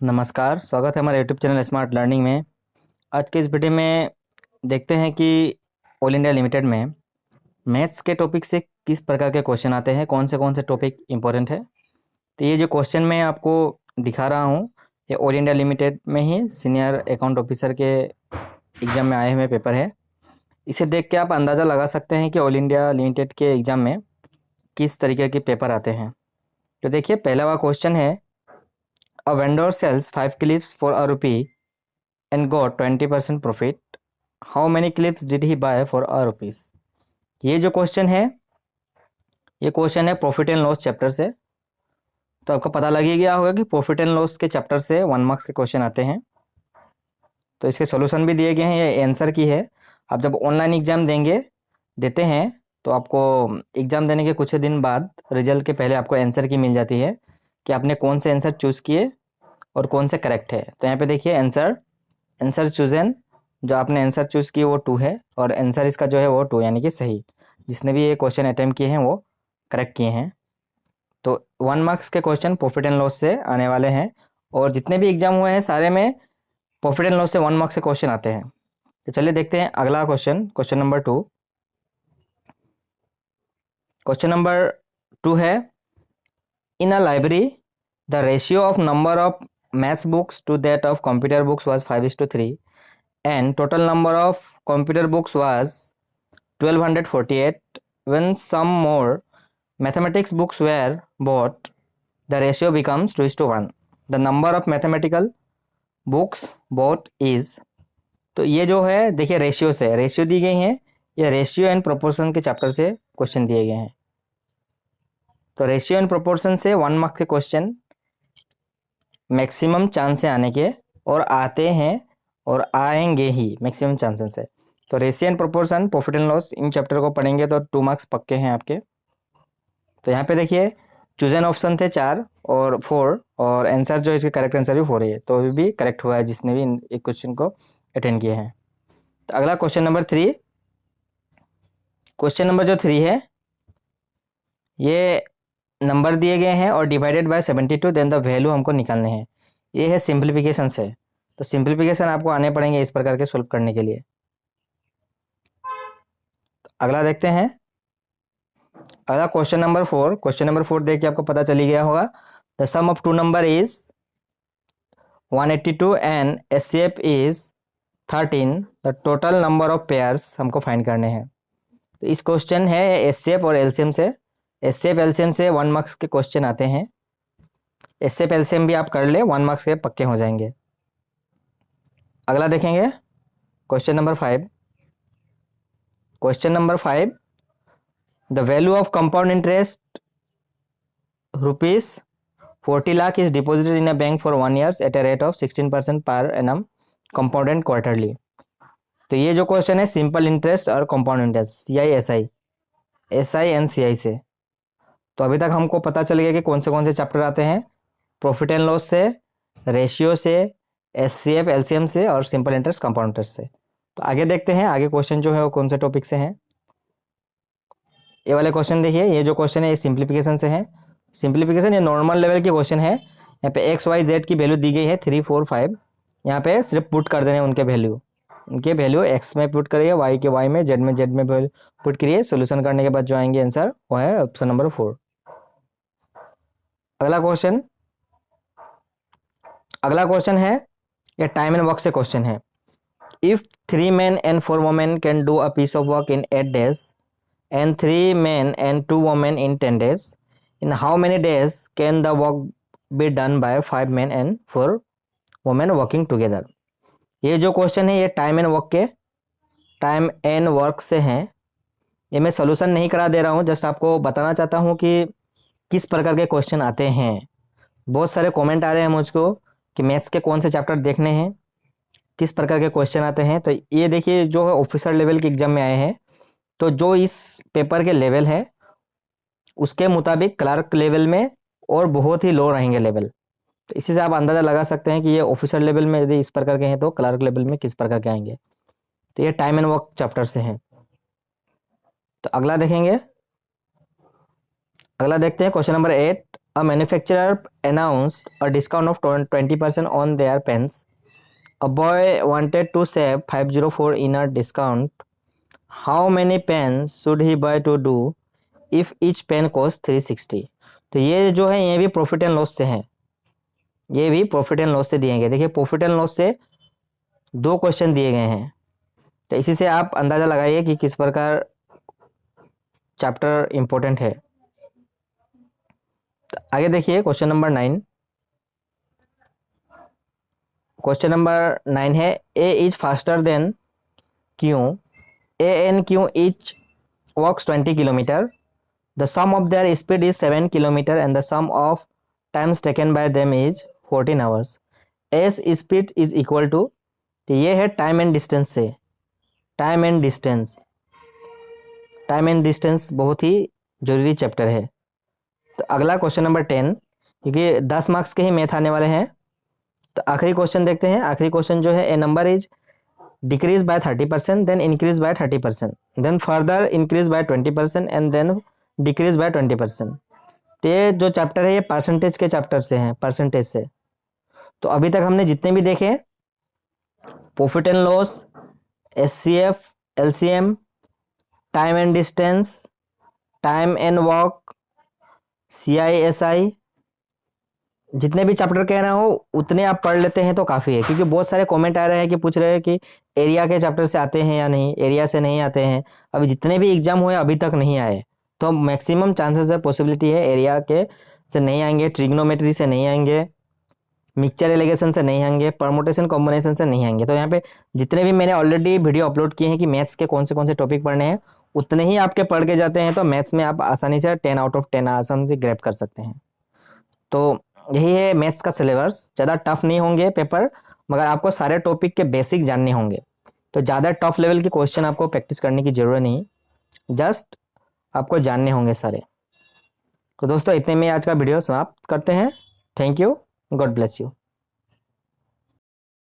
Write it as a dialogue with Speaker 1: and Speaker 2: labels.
Speaker 1: नमस्कार, स्वागत है हमारे यूट्यूब चैनल स्मार्ट लर्निंग में। आज के इस वीडियो में देखते हैं कि ऑल इंडिया लिमिटेड में मैथ्स के टॉपिक से किस प्रकार के क्वेश्चन आते हैं, कौन से टॉपिक इंपॉर्टेंट है। तो ये जो क्वेश्चन मैं आपको दिखा रहा हूँ, ये ऑल इंडिया लिमिटेड में ही सीनियर अकाउंट ऑफिसर के एग्ज़ाम में आए हुए पेपर है। इसे देख के आप अंदाज़ा लगा सकते हैं कि ऑल इंडिया लिमिटेड के एग्ज़ाम में किस तरीके के पेपर आते हैं। तो देखिए, पहला वाला क्वेश्चन है, a vendor sells 5 clips for a rupee and got 20% profit. How many clips did he buy for a rupees? ये जो क्वेश्चन है, ये क्वेश्चन है प्रॉफिट एंड लॉस चैप्टर से। तो आपको पता लग ही गया होगा कि प्रॉफिट एंड लॉस के चैप्टर से 1 मार्क्स के क्वेश्चन आते हैं। तो इसके सॉल्यूशन भी दिए गए हैं, ये आंसर की है। आप जब ऑनलाइन एग्जाम देते हैं तो आपको एग्ज़ाम देने के कुछ दिन बाद रिजल्ट के पहले आपको आंसर की मिल जाती है कि आपने कौन से आंसर चूज़ किए और कौन से करेक्ट है। तो यहाँ पे देखिए, आंसर चूजन, जो आपने आंसर चूज़ की वो 2 है और आंसर इसका जो है वो 2 यानी कि सही। जिसने भी ये क्वेश्चन अटैम्प्ट किए हैं वो करेक्ट किए हैं। तो 1 मार्क्स के क्वेश्चन प्रॉफिट एंड लॉस से आने वाले हैं और जितने भी एग्जाम हुए हैं सारे में प्रॉफिट एंड लॉस से 1 मार्क्स के क्वेश्चन आते हैं। तो चलिए देखते हैं अगला question, question number 2। Question number 2 है, in a library the ratio of number of maths books to that of computer books was 5:3 and total number of computer books was 1248. When some more mathematics books were bought, the ratio becomes 2:1. The number of mathematical books bought is, तो ये जो है देखिए ratio दी गई है, ये ratio and proportion के chapter से क्वेश्चन दिए गए हैं। तो रेशियो एंड प्रोपोर्शन से 1 मार्क्स के क्वेश्चन मैक्सिमम चांस है आने के, और आते हैं और आएंगे ही मैक्सिमम चांसेस है। तो ratio and proportion, profit and loss, in chapter को पढ़ेंगे तो 2 मार्क्स पक्के हैं आपके। तो यहाँ पे देखिए, चूजन ऑप्शन थे 4 और 4 और आंसर जो इसके करेक्ट आंसर भी 4 है, तो अभी भी करेक्ट हुआ है जिसने भी एक क्वेश्चन को अटेंड किए हैं। तो अगला क्वेश्चन नंबर 3, क्वेश्चन नंबर जो 3 है, ये नंबर दिए गए हैं और divided by 72, then the value हमको निकालने हैं। ये है सिंप्लीफिकेशन से। तो सिंप्लीफिकेशन आपको आने पड़ेंगे इस प्रकार के सॉल्व करने के लिए। अगला देखते हैं, अगला क्वेश्चन नंबर 4। क्वेश्चन नंबर 4 देख के आपको पता चली गया होगा, the sum of two number is 182 and HCF is 13, the total number of pairs हमको फाइंड करने हैं। तो इस क्वेश्चन है एचसीएफ और एलसीएम से। एचसीएफ एलसीएम से 1 मार्क्स के क्वेश्चन आते हैं। एचसीएफ एलसीएम भी आप कर ले, 1 मार्क्स के पक्के हो जाएंगे। अगला देखेंगे question number 5। Question number 5, the value of compound interest rupees 40 lakh is deposited in a bank for 1 year at a rate of 16% per annum compounded quarterly. तो ये जो क्वेश्चन है सिंपल इंटरेस्ट और compound interest, CI and CI से। तो अभी तक हमको पता चल गया कि कौन से चैप्टर आते हैं, प्रॉफिट एंड लॉस से, रेशियो से, एचसीएफ एलसीएम से और सिंपल इंटरेस्ट कंपाउंड इंटरेस्ट से। तो आगे देखते हैं आगे क्वेश्चन जो है वो कौन से टॉपिक से हैं। ये वाले क्वेश्चन देखिए, ये जो क्वेश्चन है ये सिंप्लीफिकेशन से है। सिंप्लीफिकेशन ये नॉर्मल लेवल के क्वेश्चन है। यहाँ पे एक्स वाई जेड की वैल्यू दी गई है 3 4 5। यहाँ पे सिर्फ पुट कर देने उनके वैल्यू एक्स में पुट करिए, वाई के वाई में, जेड में पुट करिए। सोल्यूशन करने के बाद जो आएंगे आंसर वो है ऑप्शन नंबर 4। अगला क्वेश्चन है, ये टाइम एंड वर्क से क्वेश्चन है। If 3 men and 4 women can do a piece of work in 8 days and 3 men and 2 women in 10 days, in how many days can the work be done by 5 men and 4 women working together? ये जो question है ये time and work से हैं। ये मैं solution नहीं करा दे रहा हूँ, जस्ट आपको बताना चाहता हूँ कि किस प्रकार के क्वेश्चन आते हैं। बहुत सारे कमेंट आ रहे हैं मुझको कि मैथ्स के कौन से चैप्टर देखने हैं, किस प्रकार के क्वेश्चन आते हैं। तो ये देखिए, जो है ऑफिसर लेवल के एग्जाम में आए हैं, तो जो इस पेपर के लेवल है उसके मुताबिक क्लर्क लेवल में और बहुत ही लो रहेंगे लेवल। तो इसी से आप अंदाज़ा लगा सकते हैं कि ये ऑफिसर लेवल में यदि इस प्रकार के हैं तो क्लर्क लेवल में किस प्रकार के आएंगे। तो ये टाइम एंड वर्क चैप्टर से हैं। तो अगला देखते हैं question number 8। A manufacturer announced a discount of 20% on their pens. A boy wanted to save 504 in a discount. How many pens should he buy to do if each pen cost 360? तो ये जो है ये भी profit and loss से है, ये भी प्रॉफिट एंड लॉस से दिए गए। देखिए प्रॉफिट एंड लॉस से 2 क्वेश्चन दिए गए हैं, तो इसी से आप अंदाज़ा लगाइए कि किस प्रकार चैप्टर इम्पोर्टेंट है। तो आगे देखिए क्वेश्चन नंबर 9। क्वेश्चन नंबर 9 है A is faster than Q, A and Q each walks 20 kilometre, the sum of their speed is 7 kilometre and the sum of times taken by them is 14 hours. As speed is equal to, तो ये है time and distance से, time and distance, time and distance बहुत ही जरूरी chapter है। तो अगला क्वेश्चन नंबर 10, क्योंकि 10 मार्क्स के ही मैथ आने वाले हैं, तो आखिरी क्वेश्चन देखते हैं। आखिरी क्वेश्चन जो है a number is decrease by 30%, then increase by 30%, then further increase by 20% and then decrease by 20%। तो ये जो चैप्टर है ये परसेंटेज के चैप्टर से हैं, परसेंटेज से। तो अभी तक हमने जितने भी देखे, profit and loss, HCF, LCM, time and distance, time and work, CI SI, जितने भी चैप्टर कह रहा हूँ उतने आप पढ़ लेते हैं तो काफ़ी है, क्योंकि बहुत सारे कमेंट आ रहे हैं कि पूछ रहे हैं कि एरिया के चैप्टर से आते हैं या नहीं, एरिया से नहीं आते हैं। अभी जितने भी एग्जाम हुए अभी तक नहीं आए, तो मैक्सिमम चांसेस है, पॉसिबिलिटी है एरिया के से नहीं आएंगे, ट्रिग्नोमेट्री से नहीं आएंगे, मिक्सचर एलिगेशन से नहीं आएंगे, परमुटेशन कॉम्बिनेशन से नहीं आएंगे। तो यहाँ पे जितने भी मैंने ऑलरेडी वीडियो अपलोड किए हैं कि मैथ्स के कौन से टॉपिक पढ़ने हैं, उतने ही आपके पढ़ के जाते हैं, तो मैथ्स में आप आसानी से 10 आउट ऑफ 10 आसानी से ग्रैब कर सकते हैं। तो यही है मैथ्स का सिलेबस। ज़्यादा टफ नहीं होंगे पेपर, मगर आपको सारे टॉपिक के बेसिक जानने होंगे। तो ज़्यादा टफ लेवल के क्वेश्चन आपको प्रैक्टिस करने की ज़रूरत नहीं, जस्ट आपको जानने होंगे सारे। तो दोस्तों इतने में आज का वीडियो समाप्त करते हैं। Thank you, God bless you.